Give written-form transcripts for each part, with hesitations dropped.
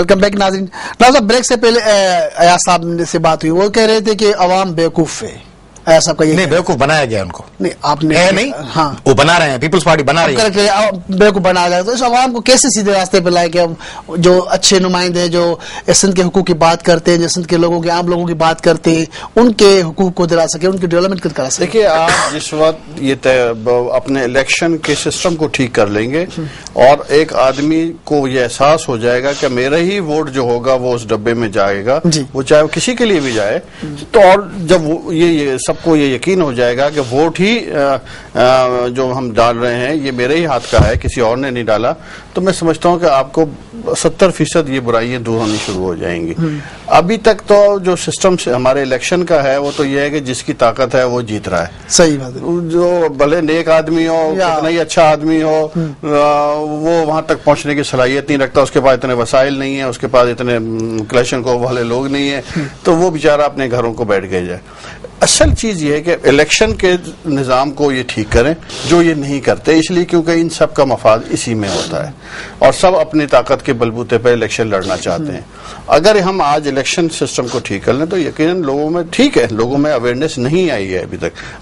Welcome back नाज़रीन। नाज़रीन, brake से पहले अयाज साहब से बात हुई, वो कह रहे थे कि अवाम बेवकूफ है। अयाज साहब का ये नहीं, बेवकूफ बनाया गया उनको। नहीं, आपने है नहीं, हाँ, वो बना रहे हैं, पीपल्स पार्टी बना रही है, बेवकूफ बनाया गया। तो इस अवाम को कैसे सीधे रास्ते पे लाए कि हम जो अच्छे नुमाइंदे जो सिंध के हुकूक की बात करते हैं, जो सिंध के लोगों के आम लोगों की बात करते हैं, उनके हुकूक को दिला सके, उनकी डेवलपमेंट करा सके। देखिए, आप जिस वक्त ये अपने इलेक्शन के सिस्टम को ठीक कर लेंगे और एक आदमी को ये एहसास हो जाएगा कि मेरा ही वोट जो होगा वो उस डब्बे में जाएगा, वो चाहे वो किसी के लिए भी जाए, तो और जब ये सबको ये यकीन हो जाएगा कि वोट ही जो हम डाल रहे हैं ये मेरे ही हाथ का है, किसी और ने नहीं डाला, तो मैं समझता हूं कि आपको 70% ये बुराइयां दूर होनी शुरू हो जाएंगी। अभी तक तो जो सिस्टम से हमारे इलेक्शन का है वो तो ये है कि जिसकी ताकत है वो जीत रहा है। सही बात है। जो भले नेक आदमी हो, कितना ही अच्छा आदमी हो, वो वहां तक पहुंचने की सलाहियत नहीं रखता, उसके पास इतने वसाइल नहीं है, उसके पास इतने क्लैशनकोव वाले लोग नहीं है, तो वो बेचारा अपने घरों को बैठ गए जाए। असल चीज ये है कि इलेक्शन के निजाम को ये ठीक करें, जो ये नहीं करते, इसलिए क्योंकि इन सब का मफाद इसी में होता है और सब अपनी ताकत के बलबूते पर इलेक्शन लड़ना चाहते हैं। अगर हम आज इलेक्शन सिस्टम को ठीक कर लें तो यकीनन लोगों में, ठीक है, लोगों में अवेयरनेस नहीं आई है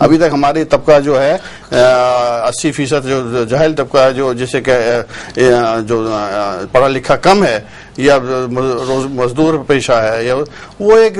अभी तक हमारी तबका जो है 80% जो जाहिल तबका है, जो जिसे जो पढ़ा लिखा कम है या रोज मजदूर पेशा है, या वो एक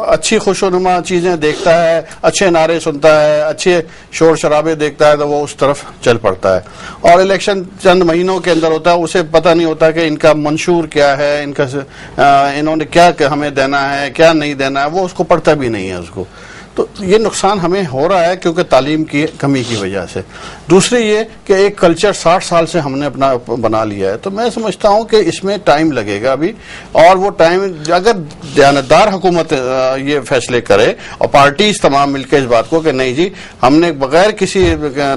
अच्छी खुशनुमा चीजें देखता है, अच्छे नारे सुनता है, अच्छे शोर शराबे देखता है, तो वो उस तरफ चल पड़ता है। और इलेक्शन चंद महीनों के अंदर होता है, उसे पता नहीं होता कि इनका मंशूर क्या है, इन्होंने क्या हमें देना है, क्या नहीं देना है, वो उसको पढ़ता भी नहीं है उसको। तो ये नुकसान हमें हो रहा है क्योंकि तालीम की कमी की वजह से। दूसरी ये कि एक कल्चर 60 साल से हमने अपना बना लिया है, तो मैं समझता हूं कि इसमें टाइम लगेगा अभी, और वो टाइम अगर दयानतदार हुकूमत ये फैसले करे और पार्टीज तमाम मिलकर इस बात को कि नहीं जी, हमने बगैर किसी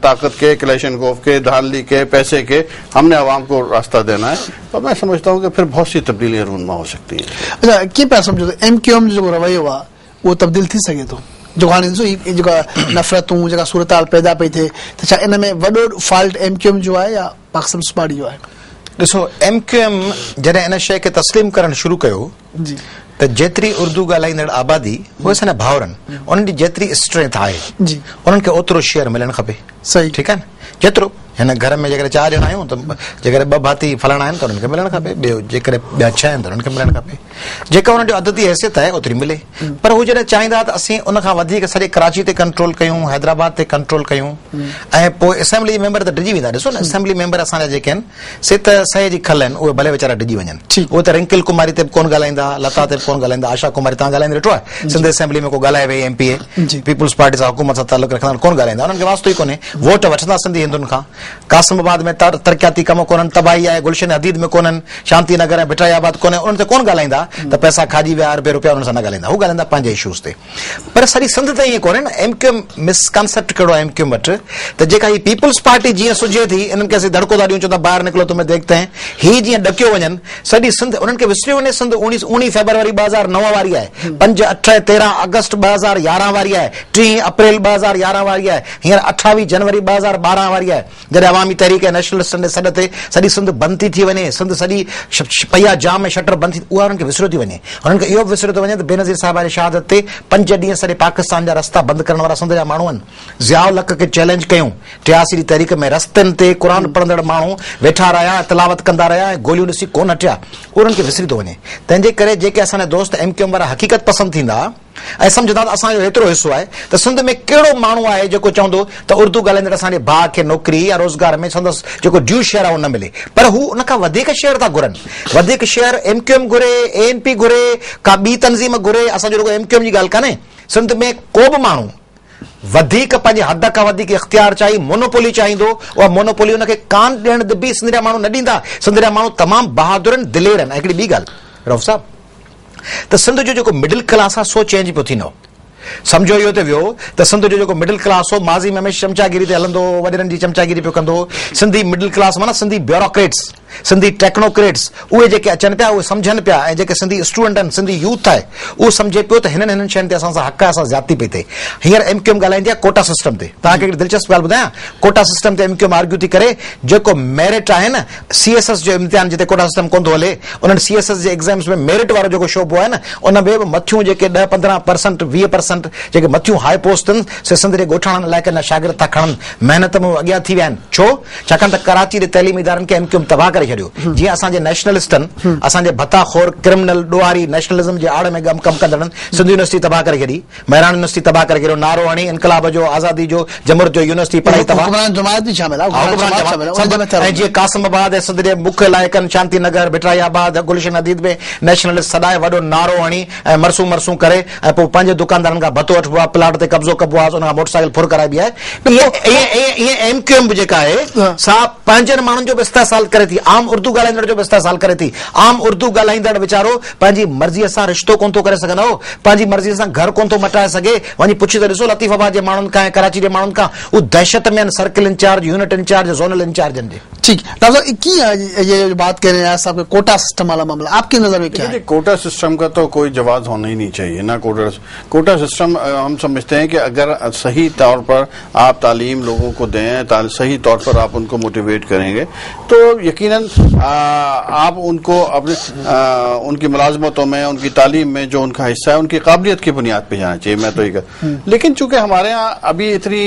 ताकत के, क्लैशनकोव के, धांधली के, पैसे के, हमने आवाम को रास्ता देना है, तो मैं समझता हूँ कि फिर बहुत सी तब्दीलियां रूनमा हो सकती है। अच्छा, क्या पैसा समझो MQM जो रवैया हुआ वो तब्दील थी सके तो जो हाणे जो नफ़रतूं जेका सूरत हाल पैदा पई थिए, त छा इन में वॾो फॉल्ट MQM जो आहे या पाकिस्तान पीपल्स पार्टी जो आहे? ॾिसो, MQM जॾहिं इन शइ खे तस्लीम करणु शुरू कयो जी, त जेतिरी उर्दू ॻाल्हाईंदड़ आबादी, उहे असांजा भाउरनि, उन्हनि जी जेतिरी स्ट्रेंथ आहे जी, उन्हनि खे ओतिरो शेयर मिलणु खपे। सही, ठीकु आहे न? जेतिरो हिन घर में जेकॾहिं 4 ॼणा आहियूं त जेकॾहिं 2 भाती फलाणा आहिनि त उन्हनि खे मिलणु खपे, ॿियो जेकॾहिं ॿिया 6 आहिनि त उन्हनि खे मिलणु खपे। जेका हुन जो अददी हैसियत आहे ओतिरी मिले। पर हू जॾहिं चाहींदा त असीं उन खां वधीक सॼे कराची ते कंट्रोल कयूं, हैदराबाद ते कंट्रोल कयूं, ऐं पोइ असेंबली मेंबर त डिॼी वेंदा। ॾिसो न, असेंबली मेंबर असांजा जेके आहिनि से त सहे जी खल आहिनि, उहे भले वीचारा डिॼी वञनि। उहे त रिंकल कुमारी ते बि कोन ॻाल्हाईंदा, लता ते बि कोन ॻाल्हाईंदा, आशा कुमारी तव्हां ॻाल्हाईंदे ॾिठो आहे सिंध असेंबली में को ॻाल्हाए वई MPA, पीपल्स पार्टी सां हुकूमत सां तालुक रखंदा कोन ॻाल्हाईंदा, उन्हनि खे वास्तो ई कोन्हे। वोट वठंदा सिंधी हिंदुनि खां। कासिमाबाद में तरक़ियाती कम कोन्हनि, तबाही आहे, गुलशन हदीद में कोन्हनि, शांति नगर ऐं भिटायाबाद कोन्हे, उन्हनि ते कोन ॻाल्हाईंदा त पैसा खाजी विया, अरबे रुपया उन्हनि सां न ॻाल्हाईंदा, हू ॻाल्हाईंदा पंहिंजे इशूज़ ते। पर सॼी सिंध त ईअं कोन्हे न। MQM मिसकॉन्सेप्ट कहिड़ो आहे MQM वटि, त जेका ही पीपल्स पार्टी जीअं सुझे थी, इन्हनि खे असीं धड़को था ॾियूं, चवंदा ॿाहिरि निकिलो तुम्हें देखते हैं, ही जीअं ॾकियो वञनि, सॼी सिंध उन्हनि खे विसरियो वञे। सिंध 19 फरवरी 2009 वारी आहे, 5, 8, 13 अगस्त 2011 वारी आहे, 3 अप्रैल 2011 वारी आहे, हींअर 28 जनवरी 2012 वारी आहे, जॾहिं अवामी तहरीक नेशनलिस्ट जे सॾ ते सॼी सिंध बंदि थी वञे, सिंध सॼी पहिया जाम ऐं शटर बंदि थी, उहा उन्हनि खे विसरियो थी वञे। उन्हनि खे इहो बि विसरियो थो वञे त बेनज़ीर साहिब जी शहादत ते 5 ॾींहं सॼे पाकिस्तान जा रस्ता बंदि करण वारा सिंध जा माण्हू आहिनि। ज़ियाउल हक़ खे चैलेंज कयूं, 83 जी तहरीक में रस्तनि ते क़ुर पढ़ंदड़ माण्हू वेठा रहिया, तिलावत कंदा रहिया ऐं गोलियूं ॾिसी कोन हटिया, उन्हनि खे विसरी थो वञे। तंहिंजे करे जेके असांजा दोस्त MQM वारा हक़ीक़त पसंदि थींदा ऐं सम्झंदा त असांजो एतिरो हिसो आहे त सिंध में कहिड़ो माण्हू आहे जेको चवंदो त उर्दू ॻाल्हाईंदड़ असांजे भाउ खे नौकिरी या रोज़गार में संदसि जेको ड्यू शेयर आहे उन मिले, पर हू उन खां वधीक शेयर था घुरनि। वधीक शेयर MQM घुरे, ANP घुरे, का ॿी तंज़ीम घुरे, असांजो रुॻो MQM जी ॻाल्हि कान्हे। सिंध में को बि माण्हू वधीक पंहिंजे हद खां वधीक इख्तियार चाही, मोनोपोली चाहींदो, उहा मोनोपोली हुनखे कान ॾियण बि सिंध जा माण्हू न ॾींदा। सिंध जा माण्हू तमामु बहादुर आहिनि, दिलेर आहिनि। हिकिड़ी ॿी ॻाल्हि रऊफ़ साहब, त सिंध जो जेको मिडिल क्लास आहे सो चेंज पियो थींदो। समझो इहो ते वियो त सिंध जो जेको मिडिल क्लास हो माज़ी में हमेशह चमचागिरी ते हलंदो, वॾेरनि जी चमचागिरी पियो कंदो। सिंधी मिडिल क्लास माना सिंधी ब्यूरोक्रेट्स, सिंधी टेक्नोक्रेट्स, उहे जेके अचनि पिया उहे सम्झनि पिया, ऐं जेके सिंधी स्टूडेंट आहिनि, सिंधी यूथ आहे, उहो सम्झे पियो त हिननि शयुनि ते असां सां हक़ आहे, असां ज़्यादती पई थिए। हींअर MQM ॻाल्हाईंदी आहे कोटा सिस्टम ते। तव्हांखे हिकिड़ी दिलचस्प ॻाल्हि ॿुधायां, कोटा सिस्टम ते MQM आर्ग्यू थी करे, जेको मेरिट आहे न CSS जो इम्तिहान जिते कोटा सिस्टम कोन थो हले, उन्हनि CSS जे एग्ज़ाम्स में मेरिट वारो जेको शोबो आहे न, उन में बि मथियूं जेके 10-15%, 20% जेके मथियूं हाई पोस्ट आहिनि, से सिंध जे ॻोठाणनि इलाइक़नि जा शागिर्द था खणनि, महिनत में अॻियां थी विया आहिनि। छो? छाकाणि त कराची जे तइलीमी इदारनि खे MQM तबाह करे छॾियो। जीअं असांजे नेशनलिस्ट आहिनि, असांजे भताखोर क्रिमिनल ॾोहारी नेशनलिज्म जे आड़ में कमु कंदड़नि सिंध यूनिवर्सिटी तबाह करे छॾी, महरान यूनिवर्सिटी तबाह करे छॾियो, नारो हणी इनकलाब जो, आज़ादी जो, जमहूरियत जो यूनिवर्सिटी पढ़ाई तबाह। ऐं जीअं कासिमाबाद ऐं सिंध जे मुख्य इलाइक़नि शांति नगर, भिटराईआबाद, गुलशन अदीद में नेशनलिस्ट सदाए वॾो नारो हणी ऐं मरसूं करे ऐं पोइ पंहिंजे दुकानदारनि खां भतो वठिबो आहे, प्लाट ते कब्ज़ो कबो आहे, उन खां मोटरसाइकिल फुर कराइबी आहे। ईअं MQM बि जेका आहे सा पंहिंजनि माण्हुनि जो बि इस्तेसाल करे थी, आम उर्दू ॻाल्हाईंदड़ जो बि इस्तेसाल करे थी। आम उर्दू ॻाल्हाईंदड़ वीचारो पंहिंजी मर्ज़ीअ सां रिश्तो कोन थो करे सघंदो, पंहिंजी मर्ज़ीअ सां घर कोन थो मटाए सघे। वञी पुछी त ॾिसो लतीफ़ाबाद जे माण्हुनि खां ऐं कराची जे माण्हुनि खां, उहे दहशत में आहिनि circle incharge, unit incharge, zonal इंचार्जनि जे। ठीक, डॉक्टर साहब की ये बात कह रहे हैं साहब कोटा सिस्टम वाला मामला आपकी नजर में क्या है? कोटा सिस्टम का तो कोई जवाब होना ही नहीं चाहिए ना। कोटा सिस्टम हम समझते हैं कि अगर सही तौर पर आप तालीम लोगों को दें, सही तौर पर आप उनको मोटिवेट करेंगे, तो यकीनन आप उनको अपने उनकी मुलाजमतों में, उनकी तालीम में जो उनका हिस्सा है, उनकी काबिलियत की बुनियाद पे जाना चाहिए। मैं तो ये लेकिन चूंकि हमारे यहाँ अभी इतनी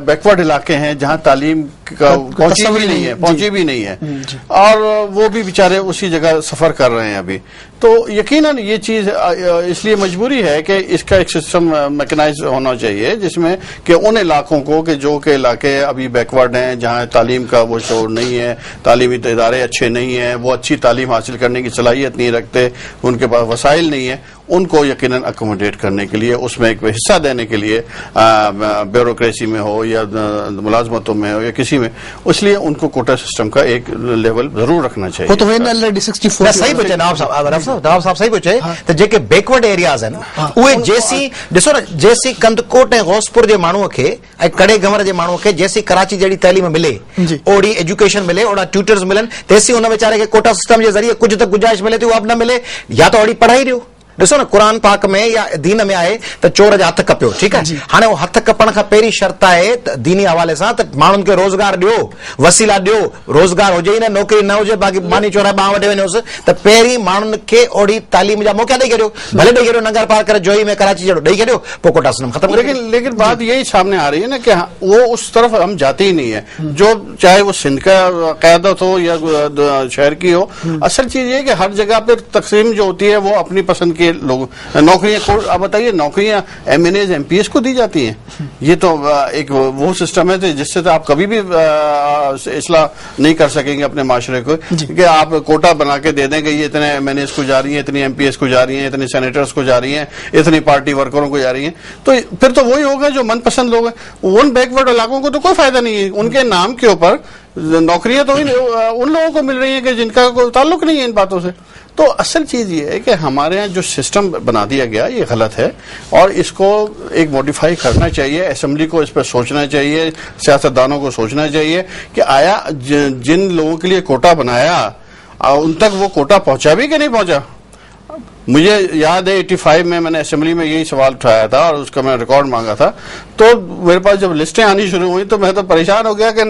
बैकवर्ड इलाके हैं जहाँ तालीम का पहुंची भी नहीं है और वो भी बेचारे उसी जगह सफर कर रहे हैं अभी। तो यकीनन ये चीज इसलिए मजबूरी है कि इसका एक सिस्टम मैकेनाइज होना चाहिए जिसमें कि उन इलाकों को कि जो के इलाके अभी बैकवर्ड हैं, जहां तालीम का वो शोर नहीं है, तालीमी इदारे अच्छे नहीं है, वो अच्छी तालीम हासिल करने की सलाहियत नहीं रखते, उनके पास वसाइल नहीं है, उनको यकीनन अकोमोडेट करने के लिए, उसमें एक हिस्सा देने के लिए ब्यूरोक्रेसी में हो या मुलाजमतों में हो या किसी में, इसलिए उनको कोटा सिस्टम का एक लेवल जरूर रखना चाहिए। वो तो ऑलरेडी 64 सही पूछे नवाब साहब सही पूछे त जेके बैकवर्ड एरियाज़ आहिनि उहे जेसी ॾिसो न, जेसी कंदकोट ऐं गौसपुर जे माण्हूअ खे ऐं कड़े गंवर जे माण्हूअ खे जेसी कराची जहिड़ी तइलीम मिले, ओड़ी एजुकेशन मिले, ओड़ा ट्यूटर्स मिलनि, तेसी उन वीचारे खे कोटा सिस्टम जे ज़रिए कुझु त गुंजाइश मिले थी, उहा बि न मिले, या त ओड़ी पढ़ाई ॾियो। ॾिसो न क़ुरान पाक में या दीन में आहे त चोर जा हथ कपियो, ठीकु आहे। हाणे उहो हथ कपण खां पहिरीं शर्त आहे त दीनी हवाले सां त माण्हुनि खे रोज़गार ॾियो, वसीला ॾियो, रोज़गार हुजे ई न, नौकिरी न हुजे, बाक़ी मानी चोराए ॿांह वॾे वञोसि, त पहिरीं माण्हुनि खे ओड़ी तालीम जा मौक़ा ॾेई छॾियो, भले ॾेई छॾियो, नंगर पार करे जोई में कराची जहिड़ो ॾेई छॾियो, पोइ कोटा सिस्टम ख़त्म। लेकिन बात यही सामने आ रही है ना कि वो उस तरफ हम जाते ही नहीं है, जो चाहे वो सिंध का क़यादत हो या शहर की हो। असल चीज ये कि हर जगह पर तकसीम जो होती है वो अपनी पसंद के लोग, नौकरियां, आप बताइए, नौकरियां MNAs MPS को दी जाती हैं। ये तो एक वो सिस्टम है जिससे तो आप कभी भी इस्लाह नहीं कर सकेंगे अपने माशरे को कि आप कोटा बना के दे देंगे, ये इतने MNAs को जा रही है, इतनी MPS को जा रही है, इतने सेनेटर्स को जा रही है, इतनी पार्टी वर्करों को जा रही है, तो फिर तो वही होगा जो मनपसंद लोग हैं। उन बैकवर्ड इलाकों को तो कोई फायदा नहीं है, उनके नाम के ऊपर नौकरियां तो उन लोगों को मिल रही है कि जिनका कोई ताल्लुक नहीं है इन बातों से। तो असल चीज ये है कि हमारे यहाँ जो सिस्टम बना दिया गया ये गलत है और इसको एक मॉडिफाई करना चाहिए। असेंबली को इस पर सोचना चाहिए, सियासतदानों को सोचना चाहिए कि आया जिन लोगों के लिए कोटा बनाया उन तक वो कोटा पहुंचा भी कि नहीं पहुंचा। मुझे याद है 85 में मैंने असेंबली में यही सवाल उठाया था और उसका मैं रिकॉर्ड मांगा था, तो मेरे पास जब लिस्टें आनी शुरू हुई तो मैं तो परेशान हो गया कि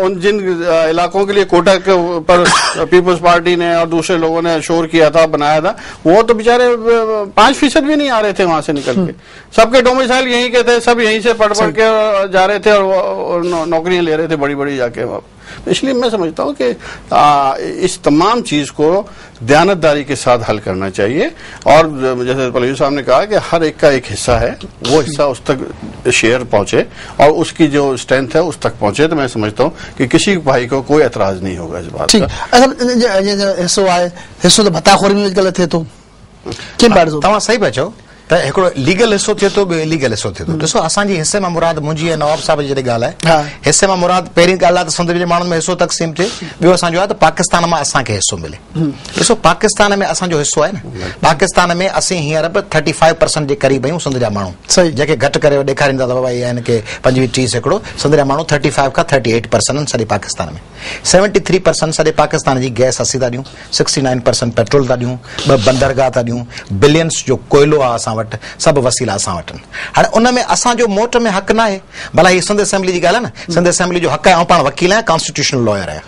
उन जिन इलाकों के लिए कोटा के ऊपर पीपल्स पार्टी ने और दूसरे लोगों ने शोर किया था, बनाया था, वो तो बेचारे 5% भी नहीं आ रहे थे वहां से निकल के। सबके डोमिसाइल यहीं के थे, सब यहीं से पढ़ के जा रहे थे और नौकरियां ले रहे थे बड़ी बड़ी जाके वहां। इसलिए मैं समझता हूं कि इस तमाम चीज को दयानतदारी के साथ हल करना चाहिए और जैसे पलवी साहब ने कहा कि हर एक का एक हिस्सा है, वो हिस्सा उस तक शेयर पहुंचे और उसकी जो स्ट्रेंथ है उस तक पहुंचे, तो मैं समझता हूं कि किसी भाई को कोई एतराज नहीं होगा इस बात का। हिस्सो तो भत्ताखोरी में गलत है तो किन बात तव्हां सही पिया चओ त हिकिड़ो लीगल हिसो थिए थो, ॿियो इलीगल हिसो थिए थो। ॾिसो असांजी हिसे मां मुराद मुंहिंजी ऐं नवाब साहिब जी जॾहिं ॻाल्हि आहे, हिसे मां मुराद पहिरीं ॻाल्हि आहे त सिंध जे माण्हुनि में हिसो तक़सीम थिए, ॿियो असांजो आहे त पाकिस्तान मां असांखे हिसो मिले। ॾिसो पाकिस्तान में असांजो हिसो आहे न, पाकिस्तान में असीं हींअर बि 35% जे क़रीब आहियूं सिंध जा माण्हू, जेके घटि करे ॾेखारींदा अथव भई आहिनि की 25-30 सैकड़ो, सिंध जा माण्हू 35 खां 38% आहिनि सॼे पाकिस्तान में। 73% सॼे पाकिस्तान जी गैस असीं था ॾियूं, 69% पेट्रोल था ॾियूं, 2 बंदरगाह था ॾियूं, बिलियंस जो कोयलो आहे असां वटि, सभु वसीला असां वटि आहिनि। हाणे उन में असांजो मोट में हक़ न आहे, भला हीअ सिंध असेंबली जी ॻाल्हि आहे न, सिंध असेंबली जो हक़ आहे, ऐं पाण वकील आहियां, कॉन्स्टिट्यूशनल लॉयर आहियां।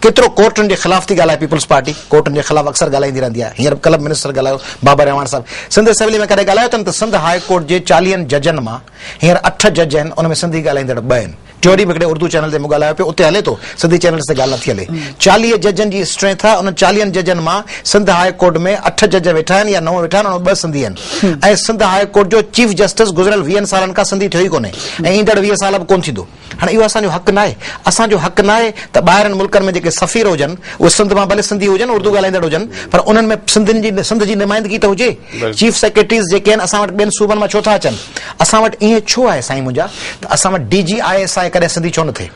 केतिरो कोर्टनि जे ख़िलाफ़ थी ॻाल्हाए पीपल्स पार्टी, कोर्टनि जे ख़िलाफ़ अक्सर ॻाल्हाईंदी रहंदी आहे। हींअर कल्ह मिनिस्टर ॻाल्हायो बाबर रहमान साहब, सिंध असेंबली में कॾहिं ॻाल्हायो अथनि त सिंध हाई कोर्ट जे 40 जजनि मां हींअर 8 जज आहिनि, उन में सिंधी ॻाल्हाईंदड़ 2 आहिनि। टियों ॾींहुं हिकिड़े उर्दू चैनल ते मूं ॻाल्हायो पियो, उते हले थो, सिंधी चैनल ते ॻाल्हि नथी हले। 40 जजनि जी स्ट्रेंथ आहे, उन 40 जजनि मां सिंध हाई कोर्ट में 8 जज वेठा आहिनि या 9 वेठा आहिनि, उन 2 सिंधी आहिनि। ऐं सिंध हाई कोर्ट जो चीफ जस्टिस गुज़िरियल 20 सालनि खां सिंधी थियो ई कोन्हे, ऐं ईंदड़ 20 साल बि कोन थींदो। हाणे इहो असांजो हक़ न आहे, असांजो हक़ न आहे त ॿाहिरनि मुल्कनि में जेके सफ़ीर हुजनि उहे सिंध मां भले सिंधी हुजनि, उर्दू ॻाल्हाईंदड़ हुजनि, पर उन्हनि में सिंध जी नुमाइंदगी त हुजे। चीफ सेक्रेटरीज़ जेके आहिनि असां वटि ॿियनि सूबनि मां छो था अचनि, असां वटि ईअं छो आहे साईं मुंहिंजा, त असां वटि DG ISI कॾहिं सिंधी छो न थिए।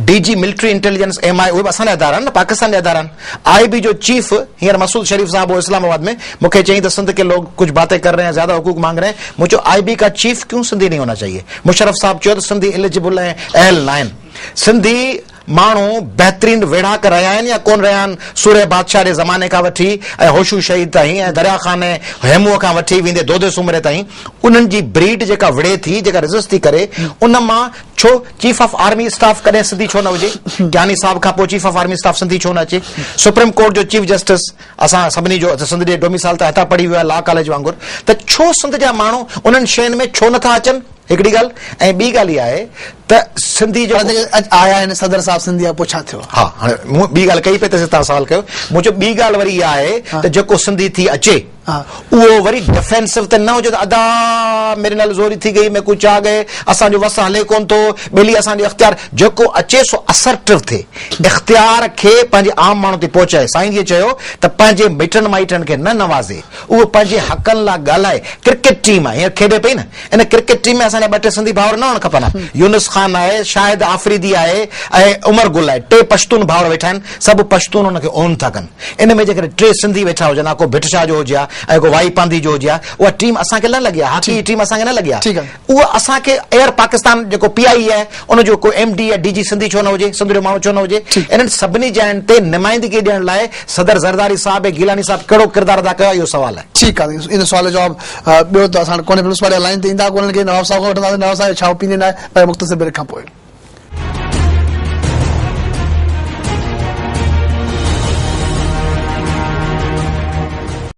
DG मिलिट्री इंटेलिजेंस MI उहे बि असांजा अदारा आहिनि न, पाकिस्तान जा अदारा आहिनि। IB जो चीफ हींअर मसूद शरीफ साहब हो इस्लामाबाद में मूंखे चई त सिंध के लोग कुछ बातें कर रहे हैं, ज्यादा हुकूक मांग रहे हैं। मुझे IB का चीफ क्यों सिंधी नहीं होना चाहिए? मुशर्रफ साहब चयो त सिंधी एलिजिबल ऐं अहल न आहिनि। सिंधी माण्हू बहितरीन वेढ़ाक रहिया आहिनि या कोन रहिया आहिनि, सूरे बादशाह जे ज़माने खां वठी ऐं होशू शहीद ताईं ऐं दरिया खान ऐं हेमूअ खां वठी वेंदे दोदे सुमरे ताईं, उन्हनि जी ब्रीड जेका विड़े थी, जेका रिज़स्ट थी करे, उन मां छो चीफ ऑफ आर्मी स्टाफ कॾहिं सिंधी छो न हुजे? ज्ञानी साहब खां पोइ chief of army staff Sindhi छो न अचे? सुप्रीम कोर्ट जो चीफ जस्टिस असां सभिनी जो सिंध जे डोमिसाइल त हितां पढ़ी वियो आहे लॉ कॉलेज वांगुरु, त छो सिंध जा माण्हू उन्हनि शयुनि में छो नथा अचनि? हिकिड़ी ॻाल्हि। ऐं ॿी ॻाल्हि इहा आहे त सिंधी जो आया आहिनि सदर साहब सिंधी आहे, पोइ छा थियो? हा, हाणे मूं ॿी ॻाल्हि कई पे त तव्हां सवाल कयो, मुंहिंजो ॿी ॻाल्हि वरी इहा आहे त जेको सिंधी थी अचे उहो वरी डिफेंसिव त न हुजे, त अदा मेरे नाल ज़ोरी थी गई, मैं कुछ आ गए, असांजो वस हले कोन थो, ॿेली असांजो इख़्तियार जेको अचे सो असर्टिव थिए, इख़्तियार खे पंहिंजे आम माण्हू ते पहुचाए। साईं जी चयो त पंहिंजे मिटनि माइटनि खे न नवाज़े, उहो पंहिंजे हक़नि लाइ ॻाल्हाए। क्रिकेट टीम आहे हींअर खेॾे पई न, इन क्रिकेट टीम में असांजा 2-3 सिंधी भाउर न हुअण खपनि। यूनुस खान आहे, शाहिद आफरीदी आहे ऐं उमर गुल आहे, 3 पश्तून भाउर वेठा आहिनि, सभु पश्तून हुनखे ओन था कनि। इन में जेकॾहिं 3 सिंधी वेठा हुजनि, को भिटशा जो हुजे ऐं को वाई पांदी जो हुजे, उहा टीम असांखे न लॻी आहे, हाकी टीम असांखे न लॻी आहे। उहा असांखे एयर पाकिस्तान जेको PI आहे उनजो को MD या DG सिंधी छो न हुजे, सिंध जो माण्हू छो न हुजे? इन्हनि सभिनी जॻहियुनि ते नुमाइंदगी ॾियण लाइ सदर ज़रदारी साहब ऐं गिलानी साहब कहिड़ो किरदारु अदा कयो, इहो सवाल आहे। ठीकु आहे, इन सवाल जो जवाब ॿियो त असां कोन्हे, पुलिस वारे लाइन ते ईंदा कोन्हनि खे, नवाब साहब खां वठंदासीं, नवाब साहब छा ओपिनियन आहे, पर मुख़्तसिर ब्रेक खां पोइ।